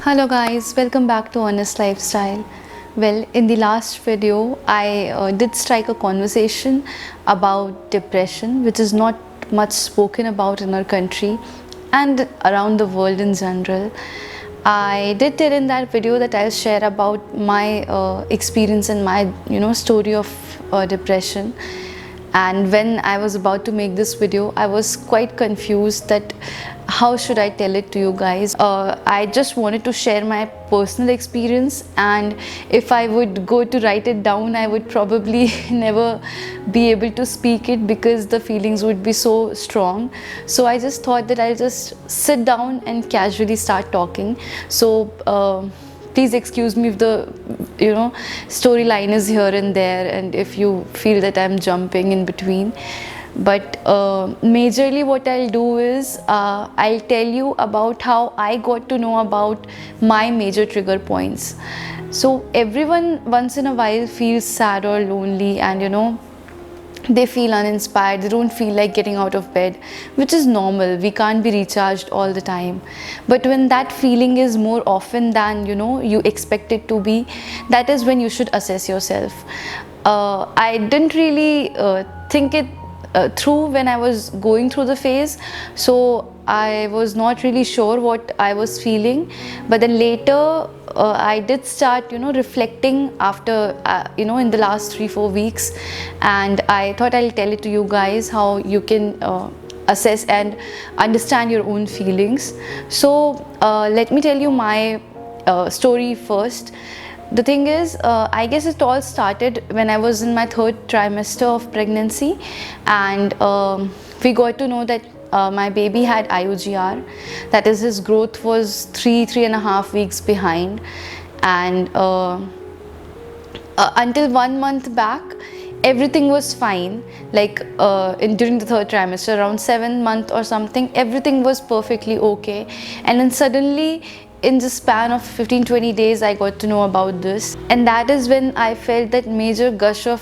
Hello guys, welcome back to Honest Lifestyle. Well, in the last video, I did strike a conversation about depression, which is not much spoken about in our country and around the world in general. I did tell in that video that I'll share about my experience and my story of depression. And when I was about to make this video, I was quite confused that how should I tell it to you guys. I just wanted to share my personal experience, and if I would go to write it down, I would probably never be able to speak it because the feelings would be so strong. So I just thought that I'll just sit down and casually start talking. So please excuse me if the storyline is here and there, and if you feel that I'm jumping in between. But majorly what I'll do is I'll tell you about how I got to know about my major trigger points. So everyone once in a while feels sad or lonely, and they feel uninspired, they don't feel like getting out of bed, which is normal. We can't be recharged all the time. But when that feeling is more often than you expect it to be, that is when you should assess yourself. I didn't really think it through when I was going through the phase, so I was not really sure what I was feeling. But then later I did start reflecting after in the last 3-4 weeks, and I thought I'll tell it to you guys how you can assess and understand your own feelings. So let me tell you my story first. The thing is, I guess it all started when I was in my 3rd trimester of pregnancy, and we got to know that my baby had IUGR, that is, his growth was 3.5 weeks behind. And until 1 month back, everything was fine. Like during the 3rd trimester, around 7 months or something, everything was perfectly okay. And then suddenly, in the span of 15-20 days, I got to know about this, and that is when I felt that major gush of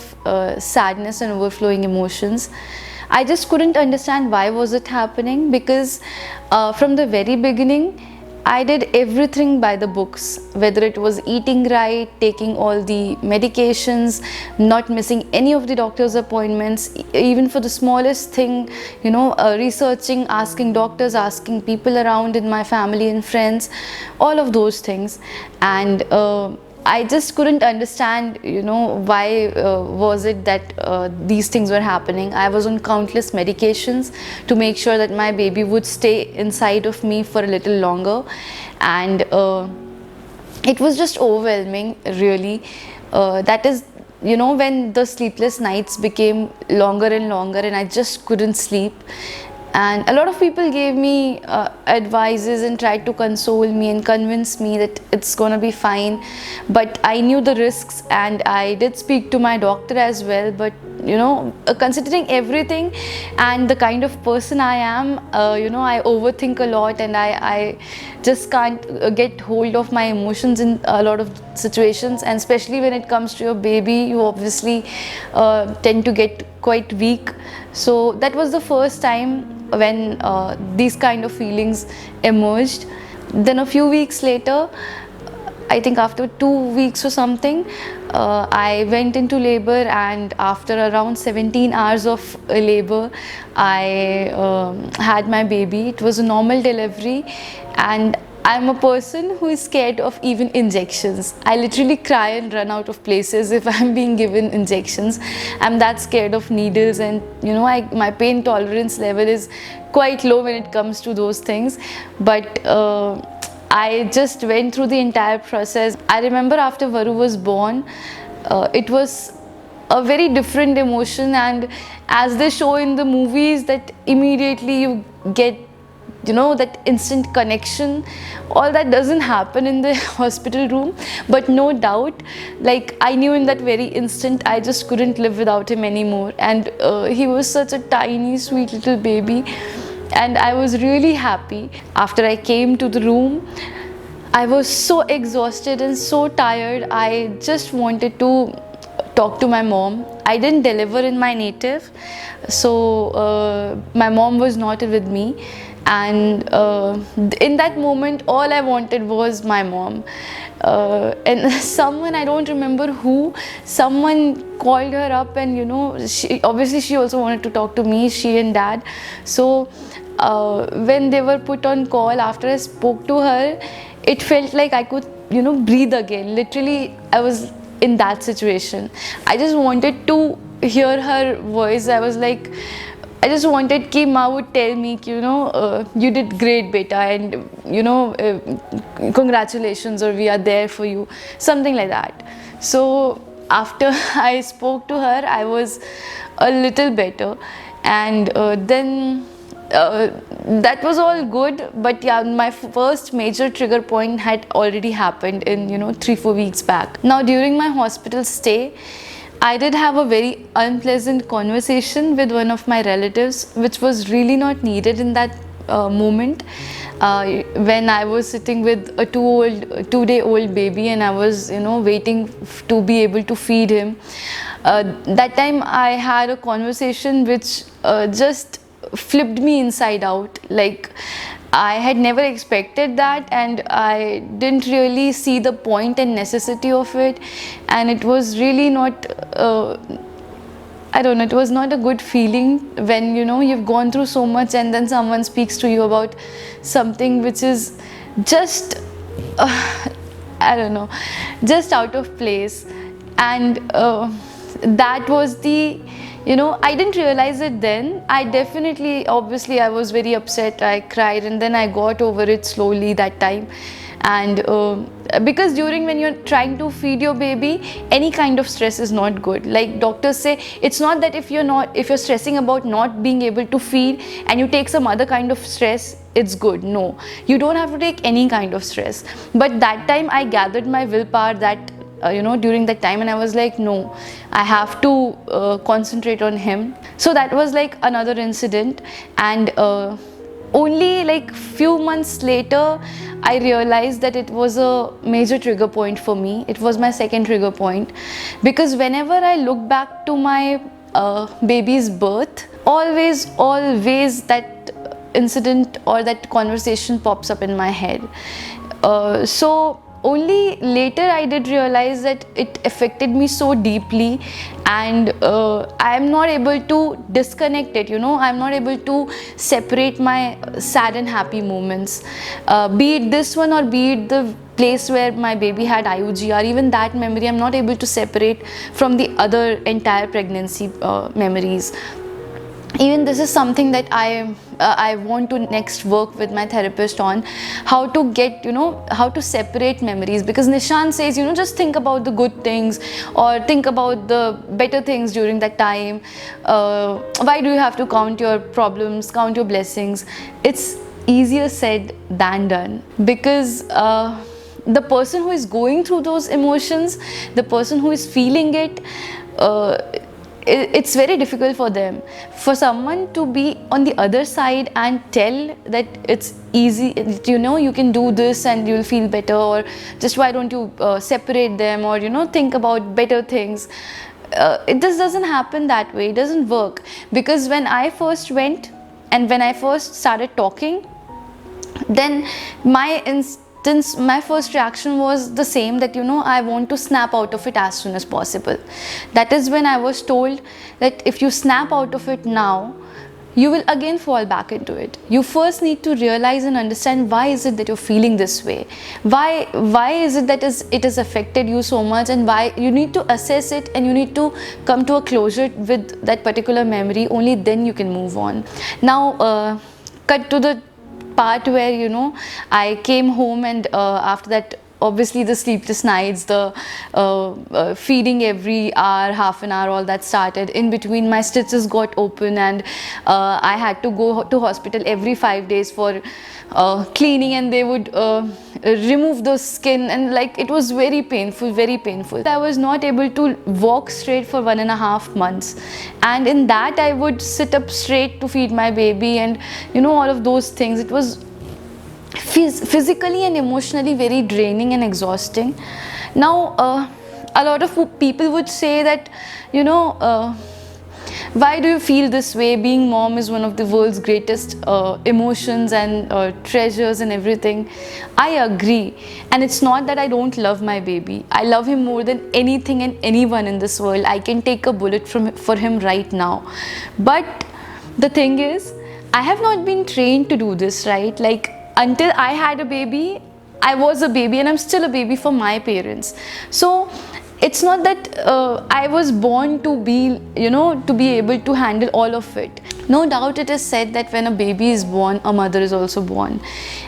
sadness and overflowing emotions. I just couldn't understand why was it happening, because from the very beginning I did everything by the books, whether it was eating right, taking all the medications, not missing any of the doctor's appointments, even for the smallest thing, researching, asking doctors, asking people around in my family and friends, all of those things. And I just couldn't understand, why was it that these things were happening. I was on countless medications to make sure that my baby would stay inside of me for a little longer, and it was just overwhelming, really. That is, when the sleepless nights became longer and longer, and I just couldn't sleep. And a lot of people gave me advices and tried to console me and convince me that it's gonna be fine. But I knew the risks, and I did speak to my doctor as well. But considering everything and the kind of person I am, I overthink a lot, and I just can't get hold of my emotions in a lot of situations. And especially when it comes to your baby, you obviously tend to get quite weak. So that was the first time when these kind of feelings emerged. Then a few weeks later, I think after 2 weeks or something, I went into labor, and after around 17 hours of labor, I had my baby. It was a normal delivery, and I'm a person who is scared of even injections. I literally cry and run out of places if I'm being given injections. I'm that scared of needles, and my pain tolerance level is quite low when it comes to those things. But I just went through the entire process. I remember after Varu was born, it was a very different emotion, and as they show in the movies, that immediately you get that instant connection, all that doesn't happen in the hospital room. But no doubt, like, I knew in that very instant I just couldn't live without him anymore. And he was such a tiny sweet little baby, and I was really happy. After I came to the room, I was so exhausted and so tired. I just wanted to talk to my mom. I didn't deliver in my native, so my mom was not with me, and in that moment all I wanted was my mom. And someone, I don't remember who, someone called her up, and she also wanted to talk to me, she and dad. So when they were put on call, after I spoke to her, it felt like I could breathe again. Literally, I was in that situation. I just wanted to hear her voice. I was like, I just wanted कि माँ would tell me you did great beta, and congratulations, or we are there for you, something like that. So after I spoke to her, I was a little better, and then that was all good. But yeah, my first major trigger point had already happened in 3-4 weeks back. Now during my hospital stay, I did have a very unpleasant conversation with one of my relatives, which was really not needed in that moment. When I was sitting with a 2-day-old baby, and I was waiting to be able to feed him. That time I had a conversation which just flipped me inside out. Like, I had never expected that, and I didn't really see the point and necessity of it, and it was really not I don't know, it was not a good feeling when you've gone through so much, and then someone speaks to you about something which is just I don't know, just out of place. And that was the I didn't realize it then. Obviously I was very upset, I cried, and then I got over it slowly that time. And because when you're trying to feed your baby, any kind of stress is not good. Like doctors say, it's not that if you're stressing about not being able to feed and you take some other kind of stress, it's good. No, you don't have to take any kind of stress. But that time I gathered my willpower that during that time, and I was like, no, I have to concentrate on him. So that was like another incident. And only like few months later, I realized that it was a major trigger point for me. It was my second trigger point, because whenever I look back to my baby's birth, always that incident or that conversation pops up in my head. So only later I did realize that it affected me so deeply, and I am not able to disconnect it. I'm not able to separate my sad and happy moments, be it this one or be it the place where my baby had IUG, or even that memory I'm not able to separate from the other entire pregnancy memories. Even this is something that I want to next work with my therapist on, how to get how to separate memories. Because Nishan says just think about the good things, or think about the better things during that time. Why do you have to count your problems, count your blessings? It's easier said than done, because the person who is going through those emotions, the person who is feeling it, it's very difficult for them. For someone to be on the other side and tell that it's easy, you can do this and you'll feel better, or just why don't you separate them, or think about better things. This doesn't happen that way. It doesn't work. Because when I first went and when I first started talking, then my first reaction was the same, that I want to snap out of it as soon as possible. That is when I was told that if you snap out of it now, you will again fall back into it. You first need to realize and understand, why is it that you're feeling this way? Why is it that it has affected you so much, and why you need to assess it, and you need to come to a closure with that particular memory. Only then you can move on. Now cut to the part where I came home, and after that, obviously the sleepless nights, the feeding every hour, half an hour, all that started. In between, my stitches got open, and I had to go to hospital every 5 days for cleaning, and they would remove the skin, and like it was very painful. I was not able to walk straight for 1.5 months, and in that I would sit up straight to feed my baby, and all of those things. It was physically and emotionally very draining and exhausting. Now a lot of people would say that, you know, why do you feel this way? Being mom is one of the world's greatest emotions and treasures and everything. I agree. And it's not that I don't love my baby. I love him more than anything and anyone in this world. I can take a bullet for him right now. But the thing is, I have not been trained to do this, right? Like, until I had a baby, I was a baby, and I'm still a baby for my parents. So it's not that I was born to be, you know, to be able to handle all of it. No doubt it is said that when a baby is born, a mother is also born.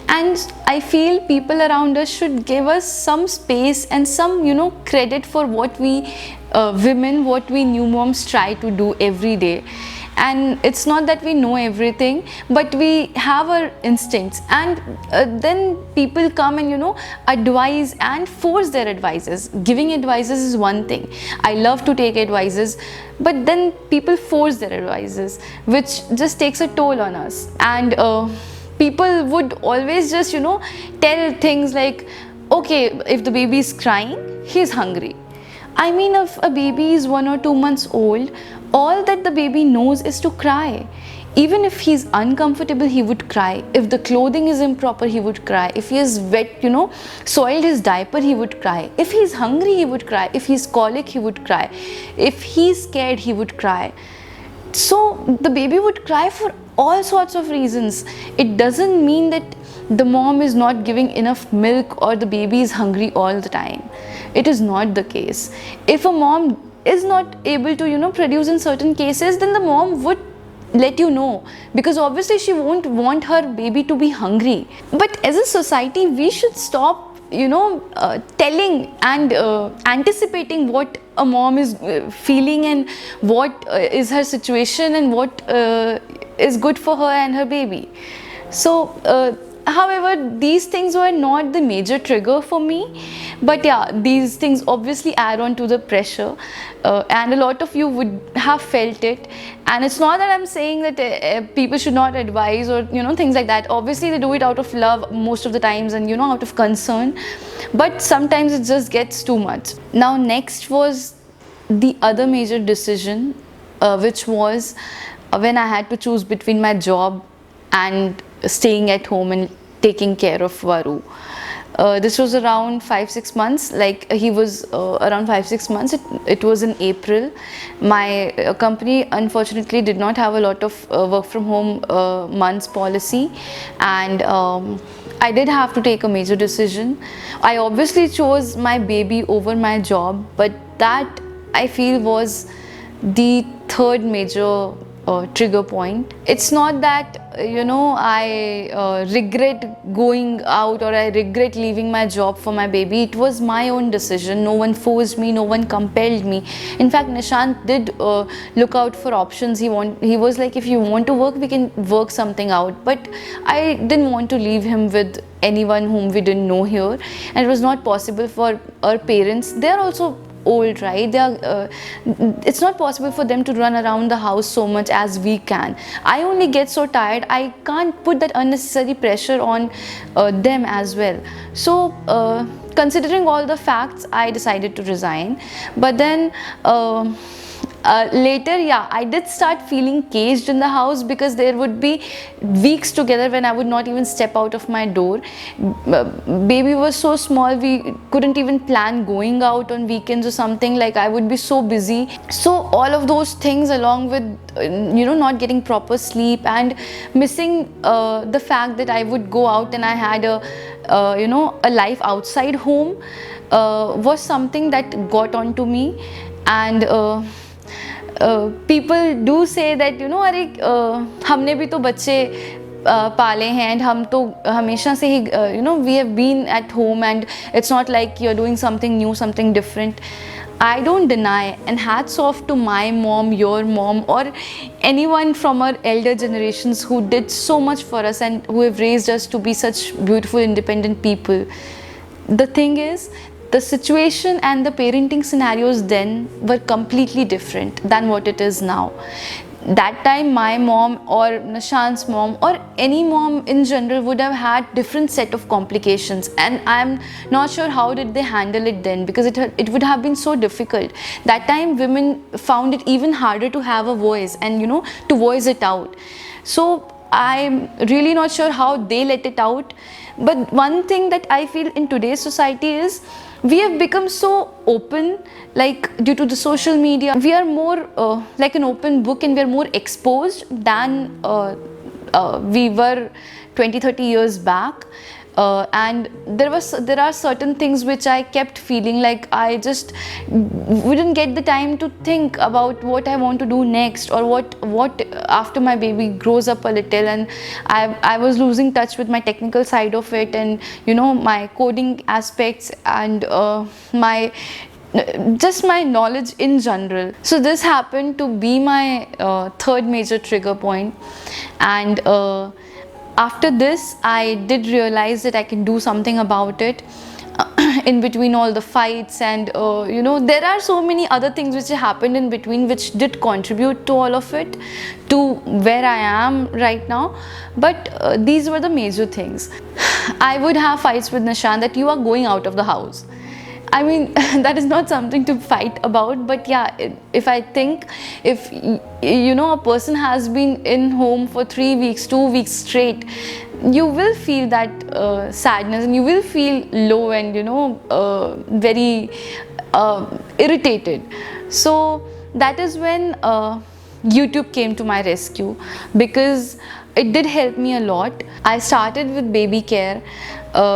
And I feel people around us should give us some space and some, you know, credit for what we women, what we new moms try to do every day. And it's not that we know everything, but we have our instincts, and then people come and, you know, advise and force their advices. Giving advices is one thing. I love to take advices, but then people force their advices, which just takes a toll on us. And people would always just, you know, tell things like, okay, if the baby is crying, he's hungry. I mean, if a baby is 1 or 2 months old, all that the baby knows is to cry. Even if he's uncomfortable, he would cry. If the clothing is improper, he would cry. If he is wet, you know, soiled his diaper, he would cry. If he's hungry, he would cry. If he's colic, he would cry. If he's scared, he would cry. So the baby would cry for all sorts of reasons. It doesn't mean that the mom is not giving enough milk or the baby is hungry all the time. It is not the case. If a mom is not able to, you know, produce in certain cases, then the mom would let you know, because obviously she won't want her baby to be hungry. But as a society, we should stop, you know, telling and anticipating what a mom is feeling and what is her situation and what is good for her and her baby. So however, these things were not the major trigger for me, but yeah, these things obviously add on to the pressure, and a lot of you would have felt it. And it's not that I'm saying that people should not advise or, you know, things like that. Obviously they do it out of love most of the times and, you know, out of concern, but sometimes it just gets too much. Now next was the other major decision, which was when I had to choose between my job and staying at home and taking care of Varu. This was around 5-6 months, like he was around 5-6 months. It was in April. My company unfortunately did not have a lot of work from home months policy, and I did have to take a major decision. I obviously chose my baby over my job, but that I feel was the third major trigger point. It's not that, you know, I regret going out or I regret leaving my job for my baby. It was my own decision. No one forced me, no one compelled me. In fact, Nishant did look out for options. He was like, if you want to work, we can work something out. But I didn't want to leave him with anyone whom we didn't know here, and it was not possible for our parents. They're also old, right? They are it's not possible for them to run around the house so much as we can. I only get so tired. I can't put that unnecessary pressure on them as well. So considering all the facts, I decided to resign. But then later, yeah, I did start feeling caged in the house, because there would be weeks together when I would not even step out of my door. Baby was so small, we couldn't even plan going out on weekends or something. Like, I would be so busy. So all of those things, along with, you know, not getting proper sleep and missing the fact that I would go out and I had a you know, a life outside home, was something that got onto me. And people do say that, you know, अरे हमने भी तो बच्चे पाले हैं, and हम तो हमेशा से ही, you know, we have been at home, and it's not like you're doing something new, something different. I don't deny, and hats off to my mom, your mom, or anyone from our elder generations who did so much for us and who have raised us to be such beautiful, independent people. The thing is, the situation and the parenting scenarios then were completely different than what it is now. that time my mom or Nishant's mom or any mom in general would have had different set of complications, and I'm not sure how did they handle it then, because it would have been so difficult. That time women found it even harder to have a voice and to voice it out. So I'm really not sure how they let it out. But one thing that I feel in today's society is we have become so open, like due to the social media. We are more like an open book, and we are more exposed than we were 20-30 years back. And there are certain things which I kept feeling like I just wouldn't get the time to think about what I want to do next, or what after my baby grows up a little, and I was losing touch with my technical side of it, and my coding aspects, and my just my knowledge in general. So this happened to be my third major trigger point. And after this, I did realize that I can do something about it. In between all the fights, and there are so many other things which happened in between, which did contribute to all of it, to where I am right now. But these were the major things. I would have fights with Nishant that you are going out of the house. I mean, that is not something to fight about, but yeah, if I think, if a person has been in home for 3 weeks, 2 weeks straight, you will feel that sadness, and you will feel low, and very irritated. So that is when YouTube came to my rescue, because it did help me a lot. I started with baby care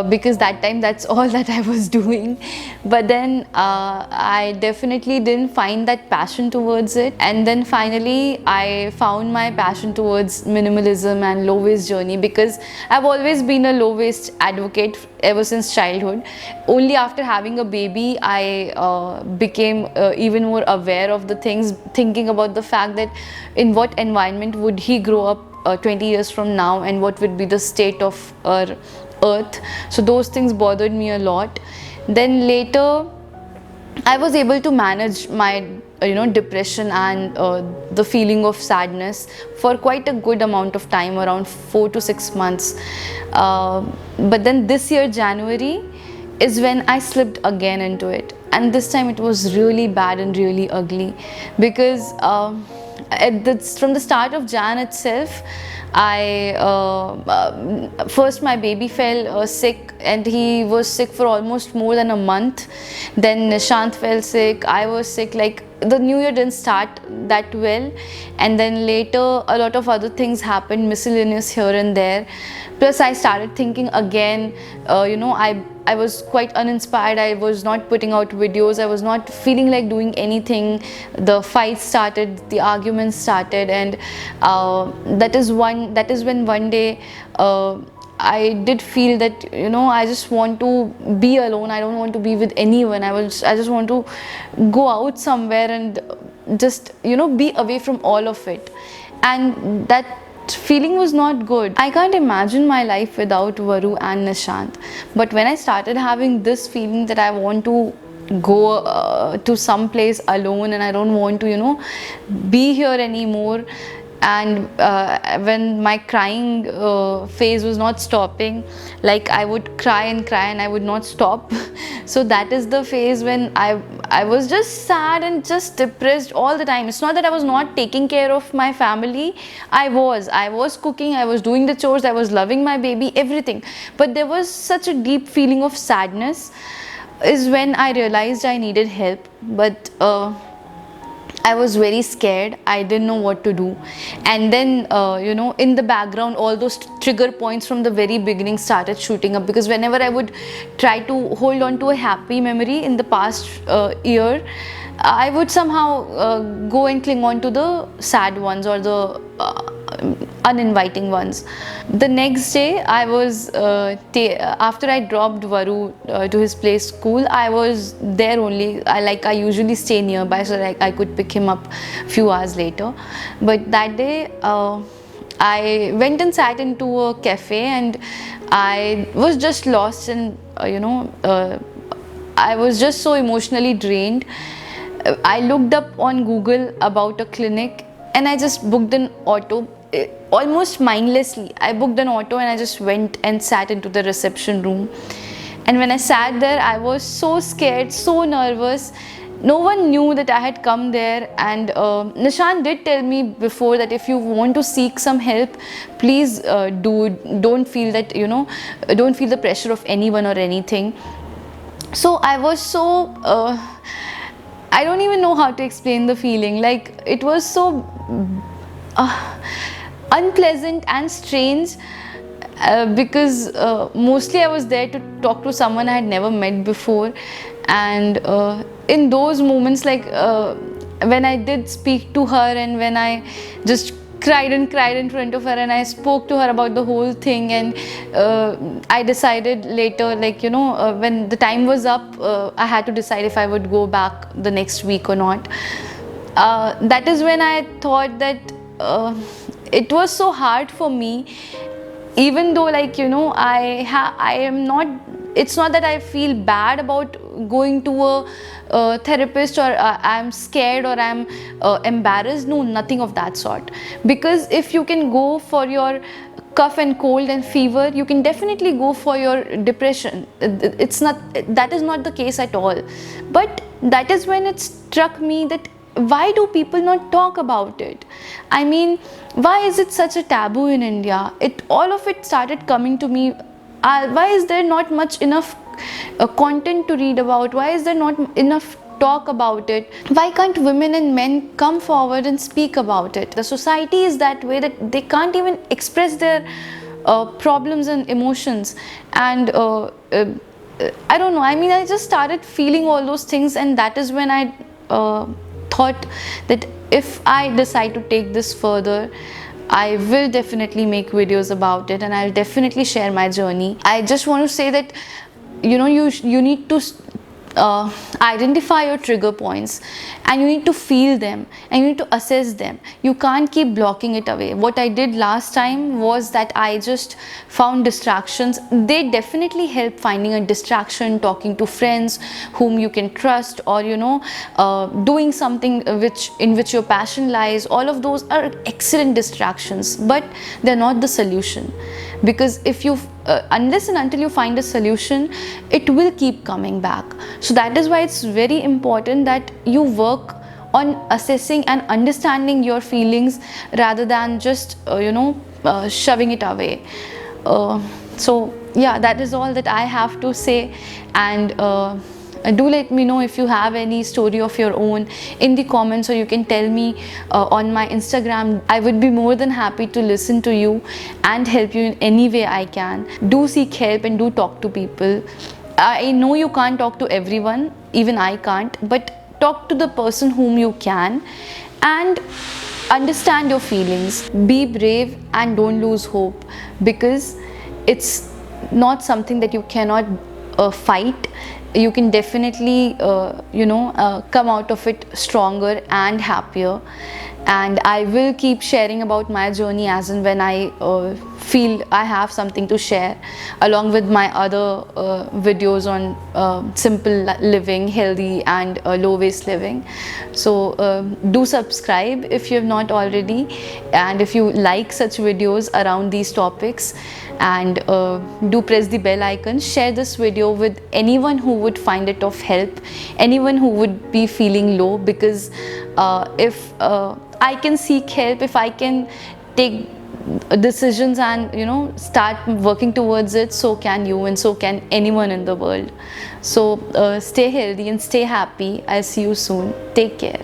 because that time that's all that I was doing. But then I definitely didn't find that passion towards it. And then finally I found my passion towards minimalism and low waste journey, because I've always been a low waste advocate ever since childhood. Only after having a baby I became even more aware of the things, thinking about the fact that in what environment would he grow up 20 years from now, and what would be the state of our earth. So those things bothered me a lot. Then later I was able to manage my depression and the feeling of sadness for quite a good amount of time, around 4 to 6 months. But then this year January is when I slipped again into it, and this time it was really bad and really ugly, because from the start of Jan itself, first my baby fell sick, and he was sick for almost more than a month. Then Nishant fell sick, I was sick. Like, the new year didn't start that well, and then later a lot of other things happened, miscellaneous here and there. Plus I started thinking again, I was quite uninspired. I was not putting out videos. I was not feeling like doing anything. The fights started, the arguments started, and that is when one day I did feel that I just want to be alone. I don't want to be with anyone. I just want to go out somewhere and just be away from all of it. And that feeling was not good. I can't imagine my life without Varu and Nishant. But when I started having this feeling that I want to go to some place alone, and I don't want to be here anymore, and when my crying phase was not stopping, like I would cry and I would not stop. So that is the phase when I was just sad and just depressed all the time. It's not that I was not taking care of my family. I was cooking, I was doing the chores, I was loving my baby, everything. But there was such a deep feeling of sadness, is when I realized I needed help. But I was very scared. I didn't know what to do. And then in the background, all those trigger points from the very beginning started shooting up, because whenever I would try to hold on to a happy memory in the past year, I would somehow go and cling on to the sad ones, or the uninviting ones. The next day, I was after I dropped Varu to his play school, I was there only. I usually stay nearby, so that I could pick him up a few hours later. But that day I went and sat into a cafe, and I was just lost, and I was just so emotionally drained. I looked up on Google about a clinic and I just booked an auto. Almost mindlessly, I booked an auto and I just went and sat into the reception room. And when I sat there, I was so scared, so nervous. No one knew that I had come there, and Nishan did tell me before that if you want to seek some help, please don't feel that, don't feel the pressure of anyone or anything. So I was so I don't even know how to explain the feeling. Like, it was so unpleasant and strange, because mostly I was there to talk to someone I had never met before. And in those moments, like when I did speak to her, and when I just cried and cried in front of her, and I spoke to her about the whole thing, and I decided later, like, when the time was up, I had to decide if I would go back the next week or not. That is when I thought that it was so hard for me, even though, like, I am not, it's not that I feel bad about going to a therapist, or I'm scared, or I'm embarrassed. No, nothing of that sort. Because if you can go for your cough and cold and fever, you can definitely go for your depression. It's not, that is not the case at all. But that is when it struck me that why do people not talk about it? I mean, why is it such a taboo in India? All of it started coming to me. Why is there not much enough content to read about? Why is there not enough talk about it? Why can't women and men come forward and speak about it? The society is that way, that they can't even express their problems and emotions. And I don't know, I mean, I just started feeling all those things, and that is when I thought that if I decide to take this further, I will definitely make videos about it, and I'll definitely share my journey. I just want to say that you need to identify your trigger points, and you need to feel them, and you need to assess them. You can't keep blocking it away. What I did last time was that I just found distractions. They definitely help, finding a distraction, talking to friends whom you can trust, or doing something in which your passion lies. All of those are excellent distractions, but they're not the solution. Because if you unless and until you find a solution, it will keep coming back. So that is why it's very important that you work on assessing and understanding your feelings, rather than just shoving it away. So yeah, that is all that I have to say. And do let me know if you have any story of your own in the comments, or you can tell me on my Instagram. I would be more than happy to listen to you and help you in any way I can. Do seek help and do talk to people. I know you can't talk to everyone, even I can't, but talk to the person whom you can, and understand your feelings. Be brave and don't lose hope, because it's not something that you cannot fight. You can definitely come out of it stronger and happier. And I will keep sharing about my journey as and when I feel I have something to share, along with my other videos on simple living, healthy and low waste living. So do subscribe if you have not already, and if you like such videos around these topics, and do press the bell icon. Share this video with anyone who would find it of help, anyone who would be feeling low, because if I can seek help, if I can take decisions and start working towards it, so can you, and so can anyone in the world. So stay healthy and stay happy. I'll see you soon. Take care.